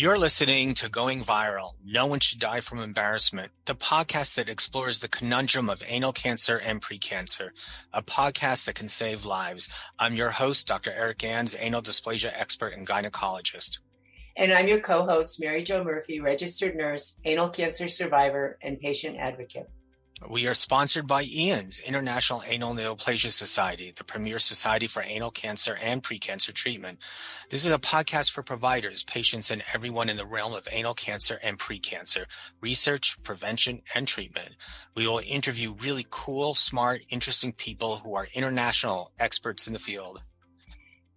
You're listening to Going Viral, No One Should Die from Embarrassment, the podcast that explores the conundrum of anal cancer and precancer, a podcast that can save lives. I'm your host, Dr. Eric Gans, anal dysplasia expert and gynecologist. And I'm your co-host, Mary Jo Murphy, registered nurse, anal cancer survivor, and patient advocate. We are sponsored by IANS, International Anal Neoplasia Society, the premier society for anal cancer and precancer treatment. This is a podcast for providers, patients, and everyone in the realm of anal cancer and precancer, research, prevention, and treatment. We will interview really cool, smart, interesting people who are international experts in the field.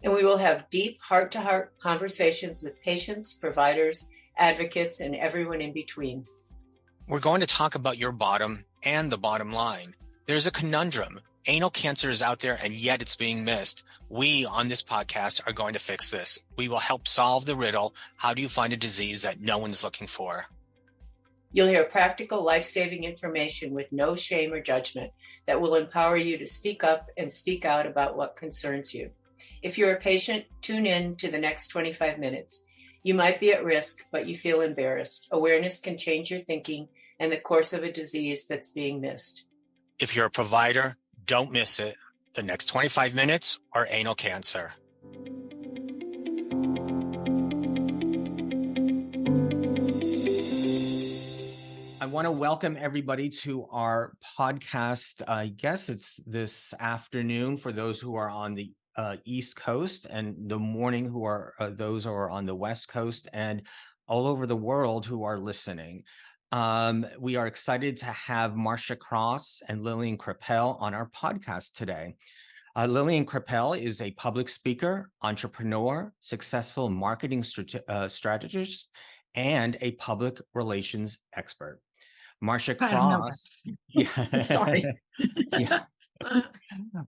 And we will have deep, heart-to-heart conversations with patients, providers, advocates, and everyone in between. We're going to talk about your bottom and the bottom line. There's a conundrum. Anal cancer is out there and yet it's being missed. We on this podcast are going to fix this. We will help solve the riddle. How do you find a disease that no one's looking for? You'll hear practical, life-saving information with no shame or judgment that will empower you to speak up and speak out about what concerns you. If you're a patient, tune in to the next 25 minutes. You might be at risk, but you feel embarrassed. Awareness can change your thinking and the course of a disease that's being missed. If you're a provider, don't miss it. The next 25 minutes are anal cancer. I want to welcome everybody to our podcast. I guess it's this afternoon for those who are on the East Coast, and the morning who are those who are on the West Coast, and all over the world who are listening. We are excited to have Marcia Cross and Lillian Kreppel on our podcast today. Lillian Kreppel is a public speaker, entrepreneur, successful marketing strategist, and a public relations expert. Marcia Cross, yeah, sorry. yeah.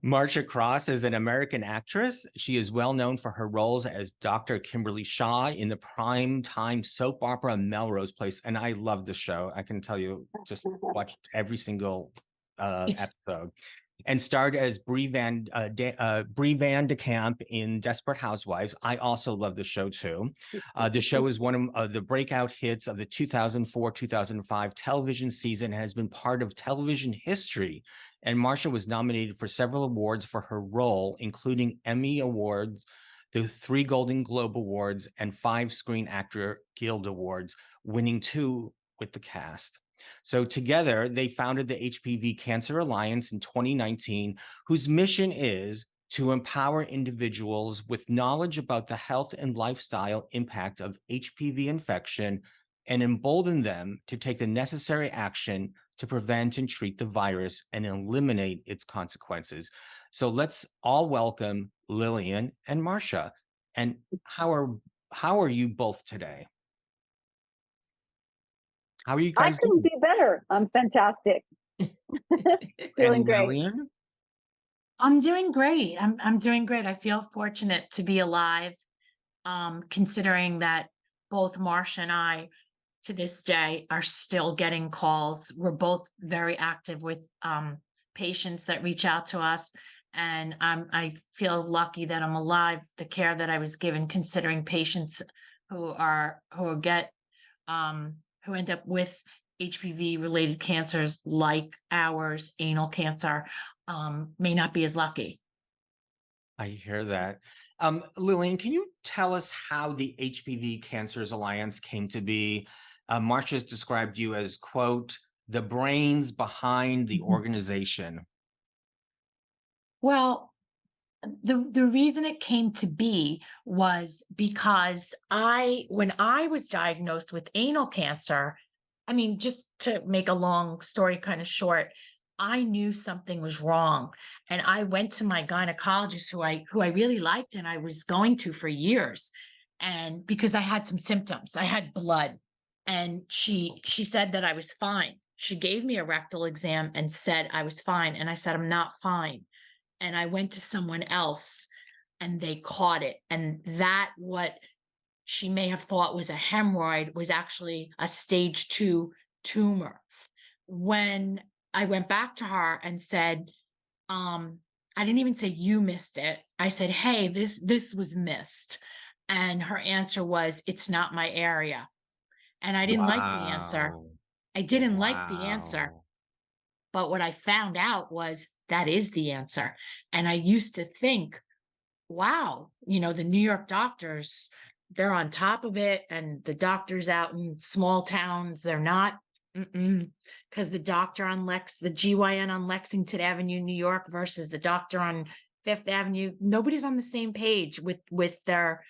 Marcia Cross is an American actress. She is well known for her roles as Dr. Kimberly Shaw in the primetime soap opera Melrose Place. And I love the show. I can tell you, just watched every single episode. And starred as Brie Van de Camp in Desperate Housewives. I also love the show too. The show is one of the breakout hits of the 2004-2005 television season and has been part of television history. And Marcia was nominated for several awards for her role, including Emmy Awards, the 3 Golden Globe Awards, and 5 Screen Actor Guild Awards, winning 2 with the cast. So together, they founded the HPV Cancer Alliance in 2019, whose mission is to empower individuals with knowledge about the health and lifestyle impact of HPV infection and embolden them to take the necessary action to prevent and treat the virus and eliminate its consequences. So let's all welcome Lillian and Marcia. And how are you both today? How are you guys doing? I couldn't be better. I'm fantastic. Feeling great. Lillian? I'm doing great. I'm doing great. I feel fortunate to be alive, considering that both Marcia and I, to this day, are still getting calls. We're both very active with patients that reach out to us, and I feel lucky that I'm alive. The care that I was given, considering patients who end up with HPV related cancers like ours, anal cancer, may not be as lucky. I hear that. Lillian, can you tell us how the HPV Cancers Alliance came to be? Marcia's described you as, quote, the brains behind the organization. Well, the reason it came to be was because when I was diagnosed with anal cancer, I mean, just to make a long story kind of short, I knew something was wrong. And I went to my gynecologist who I really liked and I was going to for years. And because I had some symptoms, I had blood, and she said that I was fine. She gave me a rectal exam and said I was fine. And I said, I'm not fine. And I went to someone else and they caught it. And that what she may have thought was a hemorrhoid was actually a stage 2 tumor. When I went back to her and said, I didn't even say you missed it. I said, hey, this was missed. And her answer was, it's not my area. And I didn't like the answer. Wow. I didn't like the answer. Wow. But what I found out was that is the answer. And I used to think, wow, the New York doctors, they're on top of it. And the doctors out in small towns, they're not. Because the doctor on the GYN on Lexington Avenue, New York versus the doctor on Fifth Avenue, nobody's on the same page with their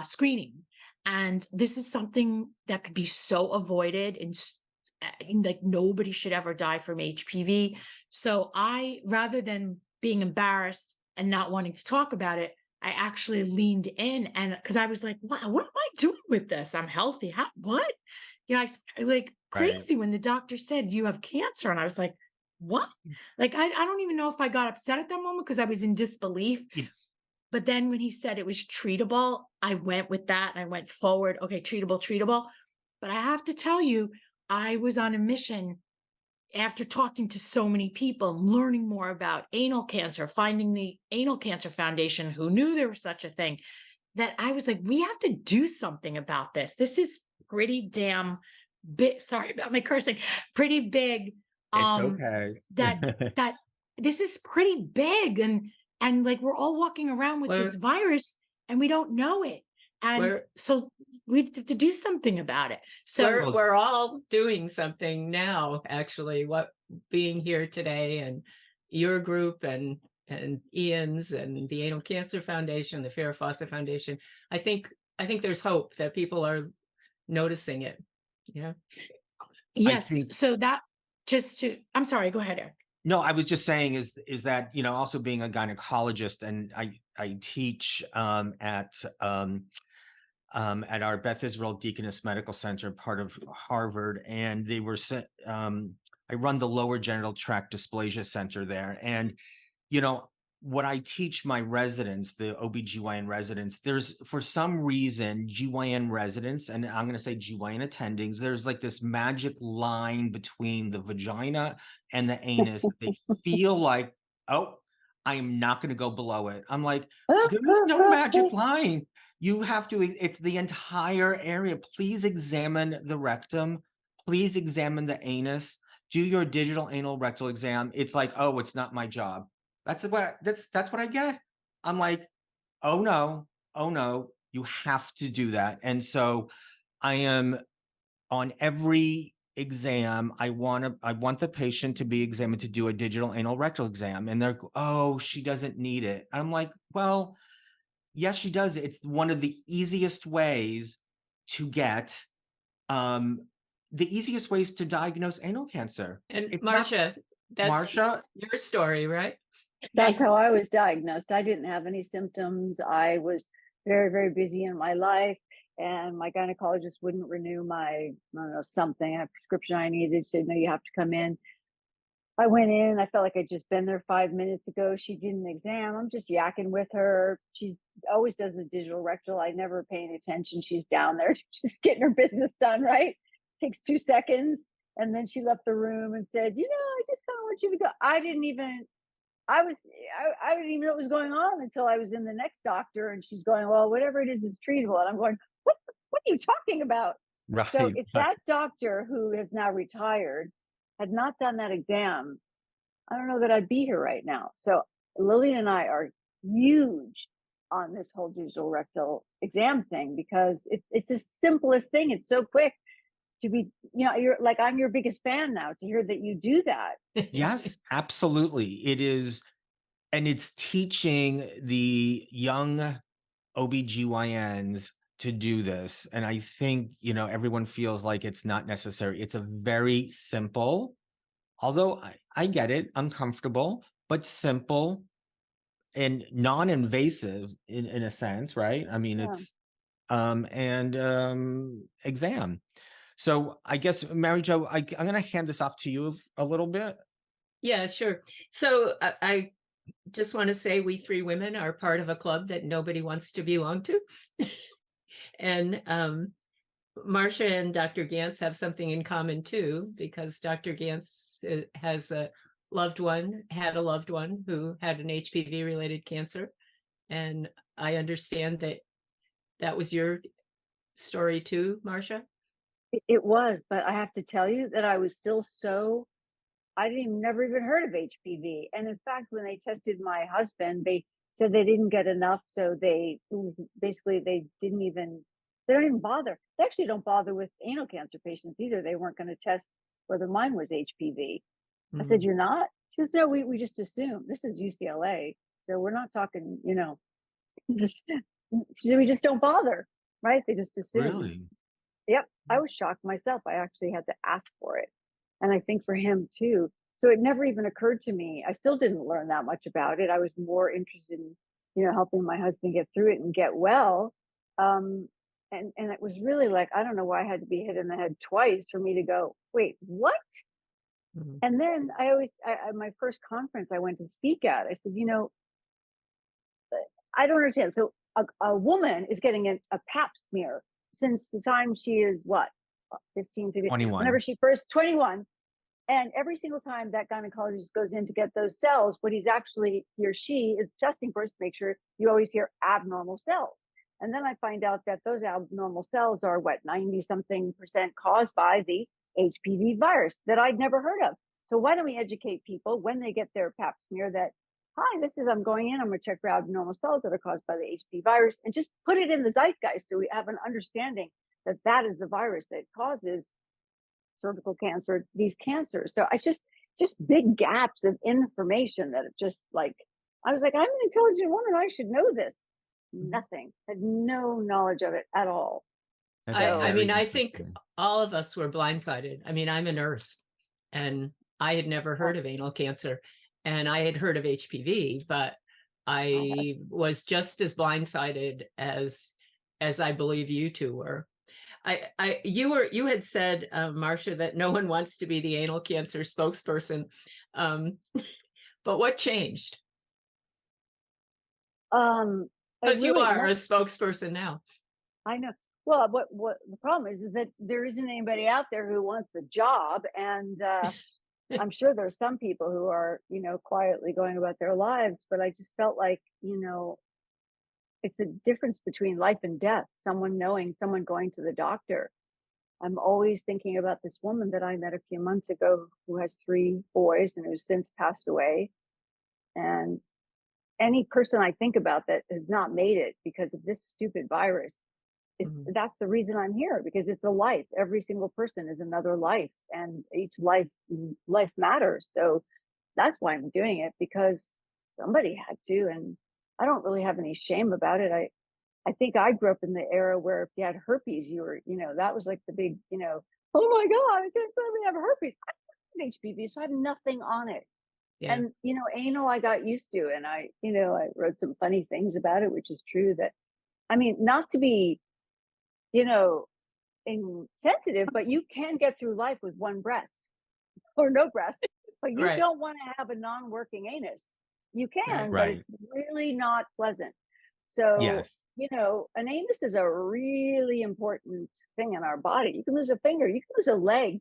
screening. And this is something that could be so avoided, and like nobody should ever die from HPV. So rather than being embarrassed and not wanting to talk about it, I actually leaned in, and because I was like, wow, what am I doing with this? I'm healthy. What? I was like Right. crazy when the doctor said you have cancer. And I was like, what? Like, I don't even know if I got upset at that moment because I was in disbelief. Yeah. But then when he said it was treatable, I went with that and I went forward. Okay, treatable. But I have to tell you, I was on a mission after talking to so many people, learning more about anal cancer, finding the Anal Cancer Foundation, who knew there was such a thing, that I was like, we have to do something about this. This is pretty damn big. Sorry about my cursing. Pretty big. It's okay. That this is pretty big. And like, we're all walking around with this virus and we don't know it. And so we have to do something about it. So we're all doing something now, actually, being here today, and your group and IANS and the Anal Cancer Foundation, the Farrah Fawcett Foundation. I think there's hope that people are noticing it. Yeah. Yes. So that I'm sorry, go ahead, Eric. No, I was just saying is that, also being a gynecologist, and I teach at our Beth Israel Deaconess Medical Center, part of Harvard, and they were I run the lower genital tract dysplasia center there. And, what I teach my residents, the OBGYN residents, there's, for some reason, GYN residents, and I'm going to say GYN attendings, there's like this magic line between the vagina and the anus. They feel like, oh, I am not going to go below it. I'm like, there is no magic line. You have to, it's the entire area. Please examine the rectum. Please examine the anus. Do your digital anal rectal exam. It's like, oh, it's not my job. That's what I get. I'm like, oh no, you have to do that. And so I am on every exam. I want the patient to be examined to do a digital anal rectal exam. And they're, oh, she doesn't need it. I'm like, well, yes, she does. It's one of the easiest ways to get, the easiest ways to diagnose anal cancer. And it's Marcia, that's Marcia, your story, right? That's how I was diagnosed. I didn't have any symptoms. I was very, very busy in my life, and my gynecologist wouldn't renew my, I don't know, something, a prescription I needed. She said, no, you have to come in. I went in. I felt like I'd just been there 5 minutes ago. She did an exam. I'm just yakking with her. She always does the digital rectal. I never pay any attention. She's down there just getting her business done, right? Takes 2 seconds. And then she left the room and said, I just kind of want you to go. I didn't even know what was going on until I was in the next doctor, and she's going, well, whatever it is treatable. And I'm going, what are you talking about? right. So if that doctor, who has now retired, had not done that exam, I don't know that I'd be here right now. So Lillian and I are huge on this whole digital rectal exam thing, because it's the simplest thing. It's so quick to be, you're like, I'm your biggest fan now to hear that you do that. Yes, absolutely. It is. And it's teaching the young OBGYNs to do this. And I think, everyone feels like it's not necessary. It's a very simple, although I get it, uncomfortable, but simple and non-invasive in a sense, right? I mean, Yeah. it's, exam. So I guess, Mary Jo, I'm going to hand this off to you a little bit. Yeah, sure. So I just want to say we 3 women are part of a club that nobody wants to belong to. And Marcia and Dr. Gantz have something in common too, because Dr. Gantz had a loved one who had an HPV related cancer. And I understand that that was your story too, Marcia? It was, but I have to tell you that I was still I didn't even never even heard of HPV. And in fact, when they tested my husband, they said they didn't get enough. So basically they don't even bother. They actually don't bother with anal cancer patients either. They weren't going to test whether mine was HPV. I said, "You're not?" She goes, "No, we just assume." This is UCLA. So we're not talking, just, she said, "We just don't bother." Right? They just assume. Really? Yep. I was shocked myself. I actually had to ask for it. And I think for him too. So it never even occurred to me. I still didn't learn that much about it. I was more interested in, helping my husband get through it and get well. And it was really like, I don't know why I had to be hit in the head twice for me to go, wait, what? Mhm. And then my first conference I went to speak at, I said, I don't understand. So a woman is getting a pap smear since the time she is what, 15, 16, 21. whenever she first 21. And every single time that gynecologist goes in to get those cells, what he or she is testing first to make sure you always hear abnormal cells. And then I find out that those abnormal cells are 90 something % caused by the HPV virus that I'd never heard of. So why don't we educate people when they get their pap smear that, hi, I'm going in, I'm going to check for abnormal cells that are caused by the HPV virus, and just put it in the zeitgeist so we have an understanding that that is the virus that causes cervical cancer, these cancers. So I just big gaps of information that just like, I was like, I'm an intelligent woman, I should know this. Nothing, had no knowledge of it at all. I mean, I think interesting. all of us were blindsided. I mean, I'm a nurse and I had never heard of anal cancer, and I had heard of HPV, but I was just as blindsided as I believe you two were. You had said, Marcia, that no one wants to be the anal cancer spokesperson. But what changed? Because you are a spokesperson now. I know. Well, what the problem is that there isn't anybody out there who wants the job, and I'm sure there's some people who are, quietly going about their lives. But I just felt like, it's the difference between life and death. Someone knowing, someone going to the doctor. I'm always thinking about this woman that I met a few months ago who has 3 boys and who's since passed away. And any person I think about that has not made it because of this stupid virus, that's the reason I'm here, because it's a life. Every single person is another life, and each life matters. So that's why I'm doing it, because somebody had to, and I don't really have any shame about it. I think I grew up in the era where if you had herpes, you were, that was like the big, oh my God, I can't believe we have herpes. I have HPV, so I have nothing on it. Yeah. And, anal, I got used to, and I wrote some funny things about it, which is true that, I mean, not to be, insensitive, but you can get through life with one breast or no breast, but you Right. don't want to have a non-working anus. You can, but Right. it's really not pleasant. So, Yes. an anus is a really important thing in our body. You can lose a finger, you can lose a leg.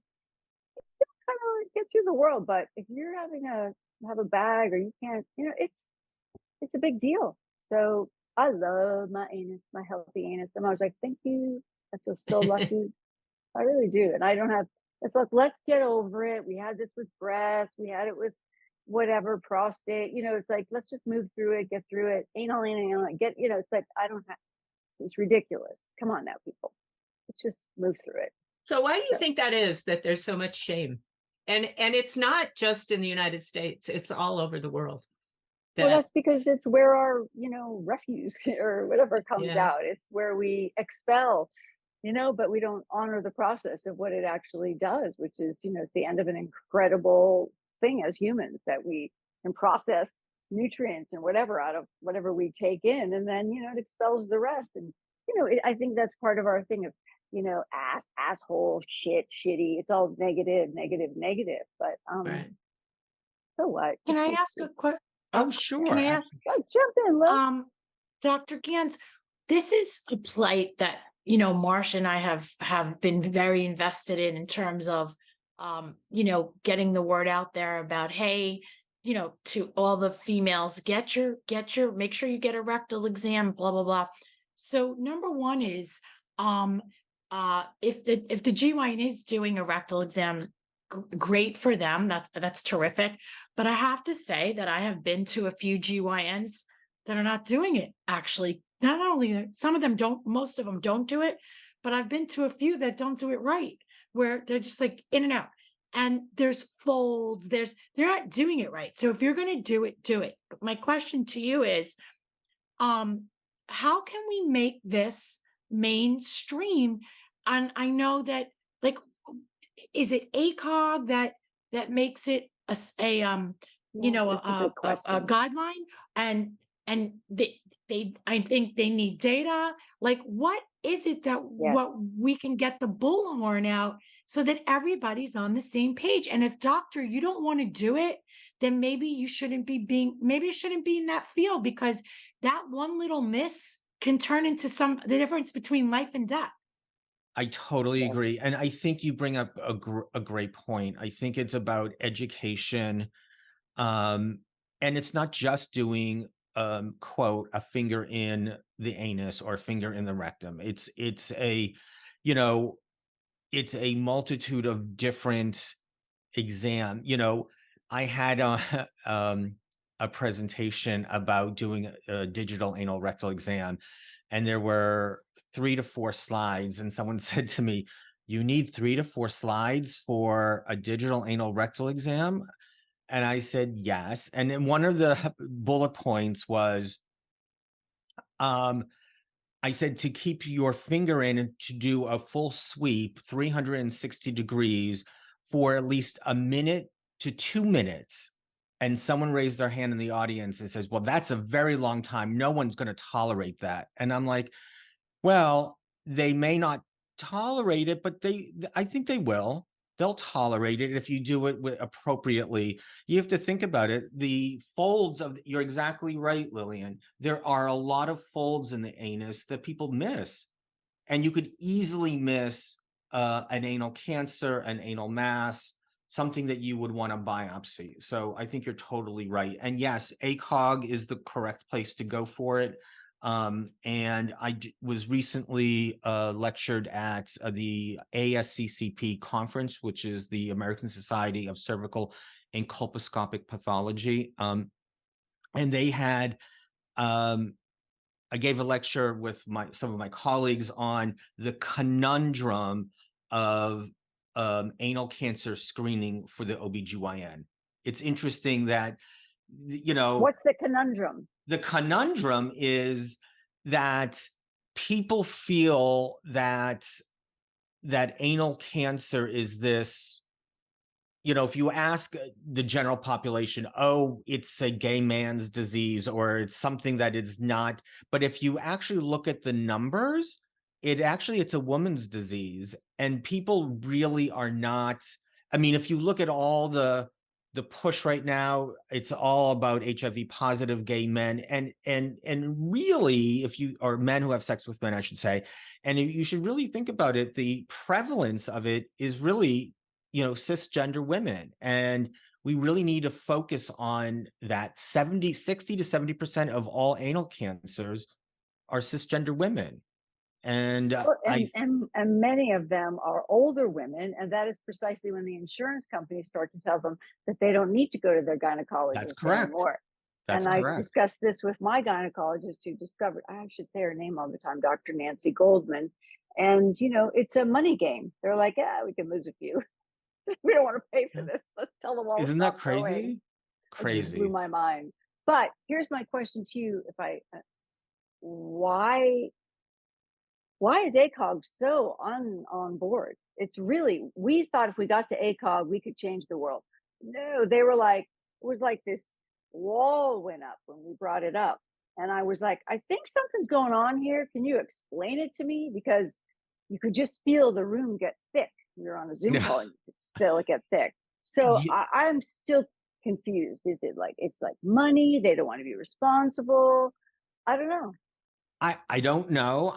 It's still kind of get through the world, but if you're having have a bag, or you can't, it's a big deal. So I love my anus, my healthy anus. And I was like, thank you. I feel so lucky. I really do. And I don't have, it's like, let's get over it. We had this with breast, we had it with whatever, prostate, it's like, let's just move through it, get through it. Anal, get, it's like, I don't have, it's ridiculous. Come on now, people. Let's just move through it. So why do you think that is, that there's so much shame? And it's not just in the United States, it's all over the world. Well, that's because it's where our, refuse or whatever comes Yeah. out. It's where we expel, but we don't honor the process of what it actually does, which is, it's the end of an incredible thing as humans, that we can process nutrients and whatever out of whatever we take in, and then, it expels the rest. And, I think that's part of our thing of, asshole, shitty. It's all negative. But, Right. so what? Can I ask a question? Oh, sure. Can I ask? Jump in, Liz. Dr. Gans, this is a plight that, Marcia and I have been very invested in terms of, getting the word out there about, hey, to all the females, make sure you get a rectal exam, blah, blah, blah. So number one is, if the GYN is doing a rectal exam, great for them. That's terrific. But I have to say that I have been to a few GYNs that are not doing it. Actually, not only some of them don't, most of them don't do it, but I've been to a few that don't do it right, where they're just like in and out. And there's folds, they're not doing it right. So if you're going to do it, do it. But my question to you is, how can we make this mainstream? And I know that, like, is it ACOG that makes it This is a good a question. guideline? And they I think they need data. Like, what is it that Yes. what we can get the bullhorn out so that everybody's on the same page? And if doctor, you don't want to do it, then maybe you shouldn't be in that field, because that one little miss can turn into the difference between life and death. I totally Yes. agree. And I think you bring up a great point. I think it's about education. And it's not just doing, quote, a finger in the anus or a finger in the rectum. It's a, you know, it's a multitude of different exam. I had a presentation about doing a digital anal rectal exam, and there were 3 to 4 slides, and someone said to me, "You need 3 to 4 slides for a digital anal rectal exam?" And I said, "Yes." And then one of the bullet points was, um, I said to keep your finger in and to do a full sweep, 360 degrees, for at least a minute to 2 minutes. And someone raised their hand in the audience and says, "Well, that's a very long time. No one's going to tolerate that." And I'm like, well, they may not tolerate it, but I think they will. They'll tolerate it if you do it appropriately. You have to think about it. The folds you're exactly right, Lillian. There are a lot of folds in the anus that people miss, and you could easily miss an anal cancer, an anal mass, something that you would want to biopsy. So I think you're totally right. And yes, ACOG is the correct place to go for it. And I was recently lectured at the ASCCP conference, which is the American Society of Cervical and Colposcopic Pathology. And they had, I gave a lecture with some of my colleagues on the conundrum of anal cancer screening for the OBGYN. It's interesting that, What's the conundrum? the conundrum is that people feel that anal cancer is this, if you ask the general population, oh, it's a gay man's disease, or it's something that is not. But if you actually look at the numbers, it's a woman's disease. And people really are not. I mean, if you look at all the push right now, it's all about HIV positive gay men, and really, if you are men who have sex with men, I should say, and you should really think about it, the prevalence of it is really, cisgender women. And we really need to focus on that. 60 to 70% of all anal cancers are cisgender women. And Well, and many of them are older women, and that is precisely when the insurance companies start to tell them that they don't need to go to their gynecologist anymore. That's and correct. I discussed this with my gynecologist, who discovered, I should say her name all the time, Dr. Nancy Goldman. And it's a money game. They're like, yeah, we can lose a few. We don't want to pay for this. Let's tell them all. Isn't that crazy? It just blew my mind. But here's my question to you: why is ACOG so on board? It's really, we thought if we got to ACOG, we could change the world. No, they were like, it was like this wall went up when we brought it up. And I was like, I think something's going on here. Can you explain it to me? Because you could just feel the room get thick. We were on a Zoom call and you could feel it get thick. So I'm still confused. Is it like, it's like money? They don't want to be responsible. I don't know. I don't know.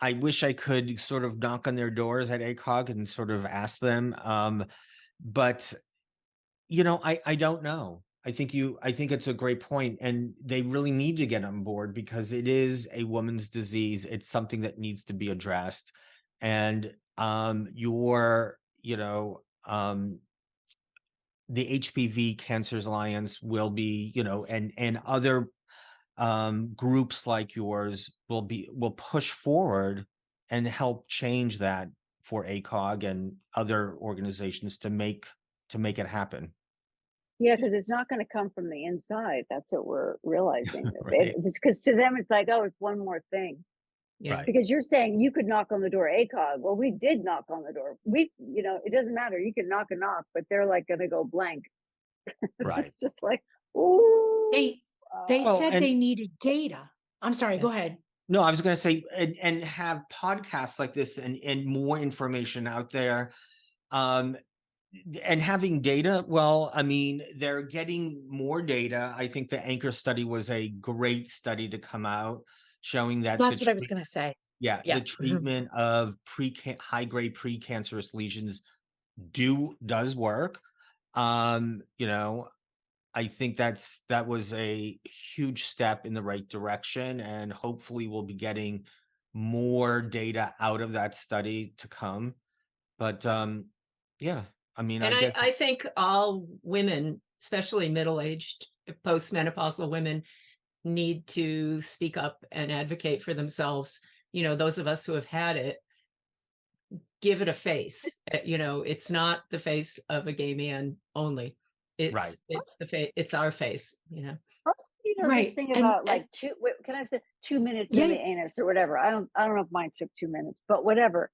I wish I could sort of knock on their doors at ACOG and sort of ask them. But I don't know. I think it's a great point, and they really need to get on board because it is a woman's disease. It's something that needs to be addressed. And the HPV Cancers Alliance will be, and other groups like yours will push forward and help change that for ACOG and other organizations to make it happen. Yeah, because it's not going to come from the inside. That's what we're realizing. Right. Because to them, it's like, oh, it's one more thing. Yeah. Right. Because you're saying you could knock on the door ACOG. Well, we did knock on the door. It doesn't matter. You can knock and knock, but they're like going to go blank. Right. It's just like, ooh. They Well, said and- they needed data. I'm sorry, go ahead. No, I was going to say, and have podcasts like this and more information out there. And having data, well, I mean, they're getting more data. I think the Anchor study was a great study to come out showing that That's what I was going to say. yeah, Yeah. the treatment of high-grade precancerous lesions does work. I think that was a huge step in the right direction, and hopefully we'll be getting more data out of that study to come. But yeah, I mean, And I guess I think all women, especially middle-aged, postmenopausal women, need to speak up and advocate for themselves. Those of us who have had it, give it a face. It's not the face of a gay man only. Right. It's the face. It's our face. Also, this Right. thing And- about and- can I say 2 minutes Yeah, in the yeah. anus or whatever? I don't know if mine took 2 minutes, but whatever.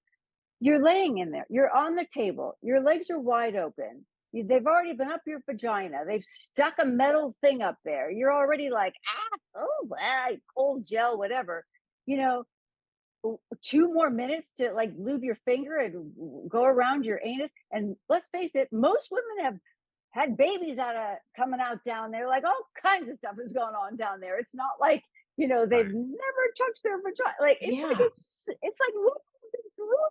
You're laying in there. You're on the table. Your legs are wide open. They've already been up your vagina. They've stuck a metal thing up there. You're already like, cold gel, whatever. 2 more minutes to like lube your finger and go around your anus. And let's face it, most women have had babies coming out down there. Like all kinds of stuff is going on down there. It's not like they've Right. never touched their vagina. Like it's like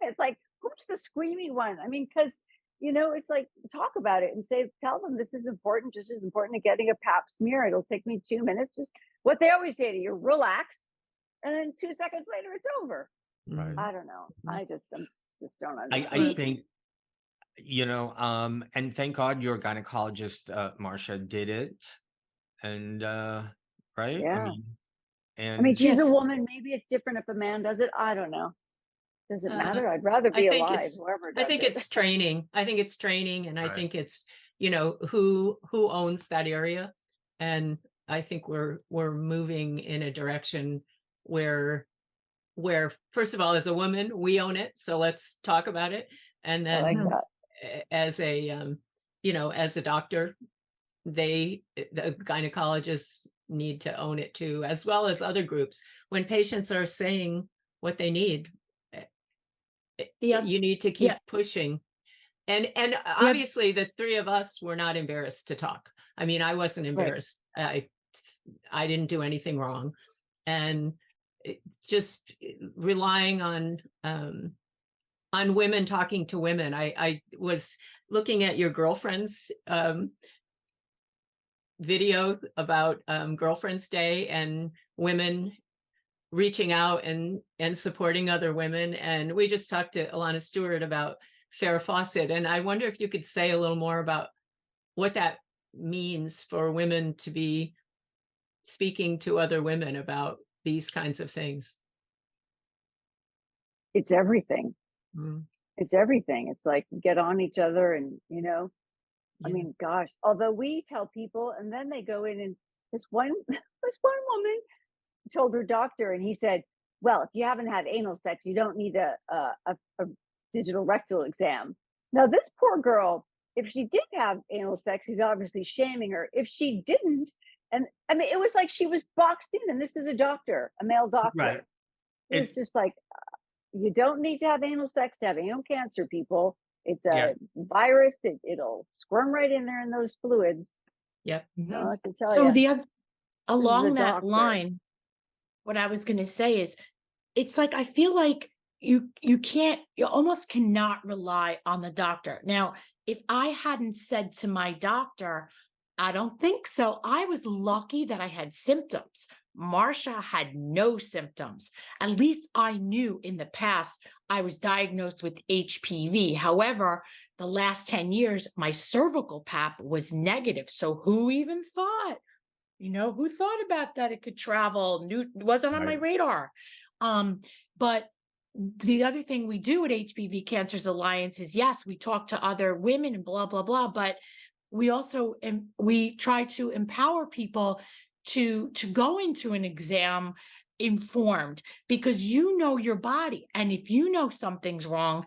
it's like who's the screaming one? I mean, because it's like talk about it and tell them this is important, just as important to getting a pap smear. It'll take me 2 minutes. Just what they always say to you: relax, and then 2 seconds later, it's over. Right. I don't know. I just don't I understand. think, and thank God your gynecologist, Marcia, did it. And right? Yeah. I I mean, she's a Yes. woman. Maybe it's different if a man does it. I don't know. Does it Uh, matter? I'd rather I be think alive, it's- whoever I does think it. it's training. I think it's training, and I Right. think it's who owns that area. And I think we're moving in a direction where first of all, as a woman, we own it. So let's talk about it. And I like then that. as a doctor, the gynecologists need to own it too, as well as other groups. When patients are saying what they need, Yeah. you need to keep Yeah. pushing. And obviously the three of us were not embarrassed to talk. I mean, I wasn't embarrassed. I didn't do anything wrong. And just relying on women talking to women. I was looking at your girlfriend's video about Girlfriend's Day and women reaching out and supporting other women. And we just talked to Alana Stewart about Farrah Fawcett. And I wonder if you could say a little more about what that means for women to be speaking to other women about these kinds of things. It's everything. Mm. It's everything. It's like get on each other and, I Yeah. mean, gosh, although we tell people and then they go in and this one woman told her doctor and he said, well, if you haven't had anal sex, you don't need a digital rectal exam. Now, this poor girl, if she did have anal sex, he's obviously shaming her. If she didn't, and I mean, it was like she was boxed in, and this is a doctor, a male doctor. Right. It was just like, you don't need to have anal sex to have anal cancer, people. It's a virus. It'll squirm right in there in those fluids. Yep. I have to tell So you. along that doctor. line, what I was going to say is, it's like I feel like you almost cannot rely on the doctor. Now, if I hadn't said to my doctor, I don't think so. I was lucky that I had symptoms. Marcia had no symptoms. At least I knew in the past I was diagnosed with HPV. However, the last 10 years, my cervical pap was negative. So who even thought? Who thought about that? It could travel. Wasn't on my Right. radar. But the other thing we do at HPV Cancers Alliance is, yes, we talk to other women and blah, blah, blah, but we also we try to empower people to go into an exam informed, because you know your body. And if you know something's wrong,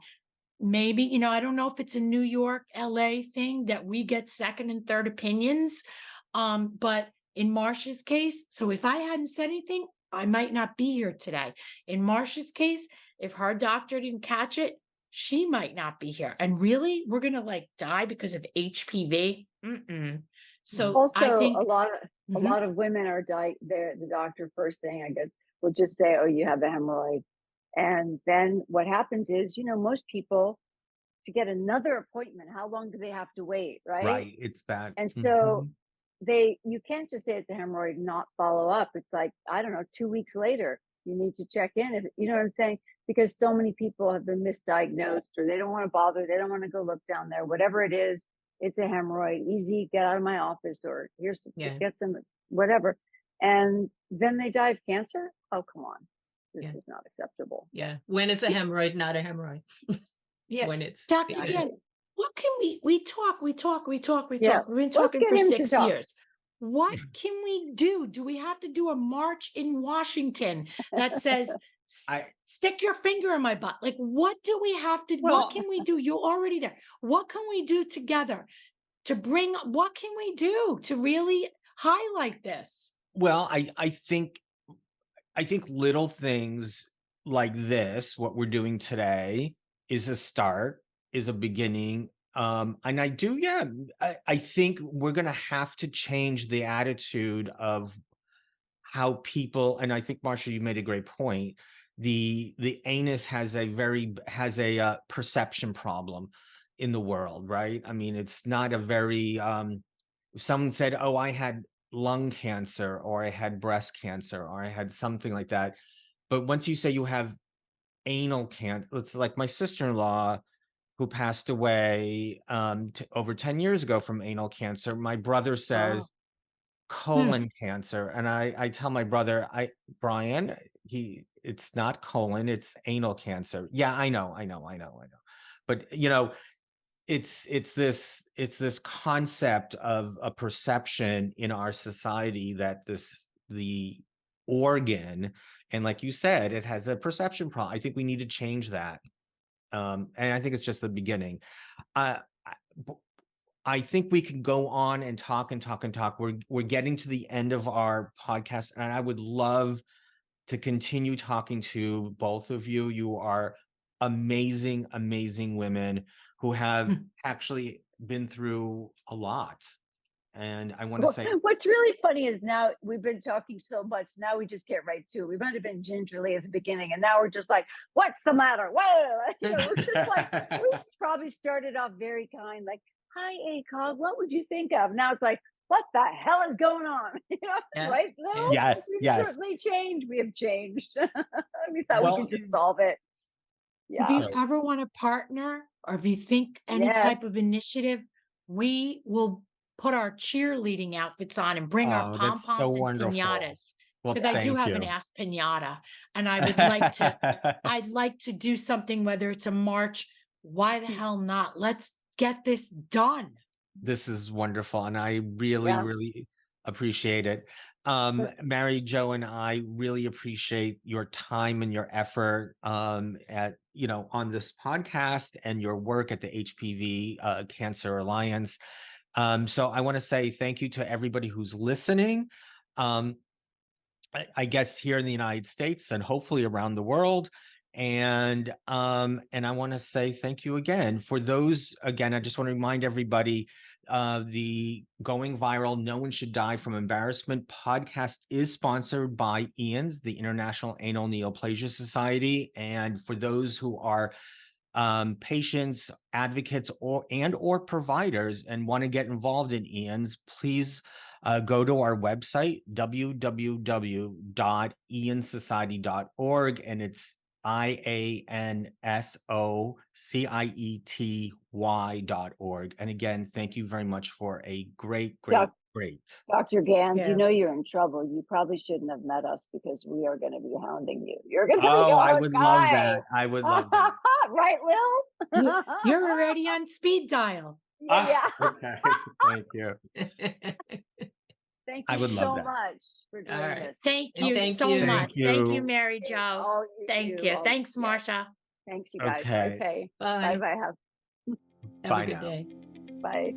maybe, I don't know if it's a New York, LA thing that we get second and third opinions. But in Marcia's case, so if I hadn't said anything, I might not be here today. In Marcia's case, if her doctor didn't catch it, she might not be here. And really, we're gonna die because of HPV. Mm-mm. So I Also, think a Mhm. lot of women are the doctor first thing, I guess, will just say, oh, you have a hemorrhoid. And then what happens is, most people, to get another appointment, how long do they have to wait, right? Right. It's that. And so Mhm. you can't just say it's a hemorrhoid and not follow up. It's like, I don't know, 2 weeks later, you need to check in. If you know what I'm saying? Because so many people have been misdiagnosed, or they don't want to bother, they don't want to go look down there. Whatever it is, it's a hemorrhoid. Easy, get out of my office, or here's Yeah. get some whatever. And then they die of cancer. Oh, come on. This Yeah. is not acceptable. Yeah. When is a hemorrhoid not a hemorrhoid? Yeah, When it's Dr. bigger. Gans, what can we talk, we talk, we talk, we Yeah. talk. We've been Let's talking get for him to 6 talk. years. What can we do? Do we have to do a march in Washington that says, I stick your finger in my butt? Like, what do we have to, what well, can we do? You're already there. What can we do together to bring, what can we do to really highlight this? well, I think little things like this, what we're doing today, is a start, is a beginning. And I think we're gonna have to change the attitude of how people, and I think Marcia, you made a great point. The anus has a perception problem in the world, right? I mean, it's not a very if someone said, "Oh, I had lung cancer," or "I had breast cancer," or "I had something like that," but once you say you have anal cancer, it's like my sister-in-law who passed away over 10 years ago from anal cancer. My brother Oh, says Hmm. colon cancer, and I tell my brother, Brian, it's not colon, it's anal cancer. Yeah, I know. But it's this concept of a perception in our society that the organ, and like you said, it has a perception problem. I think we need to change that. And I think it's just the beginning. Uh, I b- I think we can go on and talk and talk and talk. We're getting to the end of our podcast, and I would love to continue talking to both of you. You are amazing, amazing women who have Hmm. actually been through a lot. And I want to well, say, what's really funny is now we've been talking so much. Now we just get right to it. We might have been gingerly at the beginning, and now we're just like, "What's the matter?" Whoa, we're just like probably started off very kind, like, "Hi, ACOG, what would you think of?" Now it's like, "What the hell is going on?" Yeah. Right? Yeah. No, yes, we've yes. certainly changed. We have changed. We thought we Well, could just solve it. If Yeah. you so ever want to partner, or if you think any Yes. type of initiative, we will put our cheerleading outfits on and bring our oh, pom that's so poms and wonderful. pinatas. Well, Because I do thank have an you. ass pinata, and I'd like to do something, whether it's a march. Why the hell not? Let's get this done. This is wonderful, and I really, Yeah. really appreciate it. Mary Jo and I really appreciate your time and your effort on this podcast and your work at the HPV Cancer Alliance. So I want to say thank you to everybody who's listening. Um, I guess here in the United States and hopefully around the world. And I want to say thank you again. For those, again, I just want to remind everybody, the Going Viral No One Should Die from Embarrassment podcast is sponsored by IANS, the International Anal Neoplasia Society. And for those who are patients, advocates, or providers and want to get involved in IANS, please go to our website, www.iansociety.org, and it's IANSOCIETY.org. And again, thank you very much for a great. Dr. Gans, Yeah. you know you're in trouble. You probably shouldn't have met us because we are going to be hounding you. You're going to be I our would guy. love that. I would love that. Right, Lil? You're already on speed dial. Yeah. Okay. Thank you. Thank I you would love so that. much for doing right. this. Thank And you thank so you. much. Thank Thank you, you. Mary Jo. All you Thank do, you. all- Thanks, yeah. Marcia. Thanks, you guys. Okay. Okay. Bye. Bye. Have Bye a good now. day. Bye.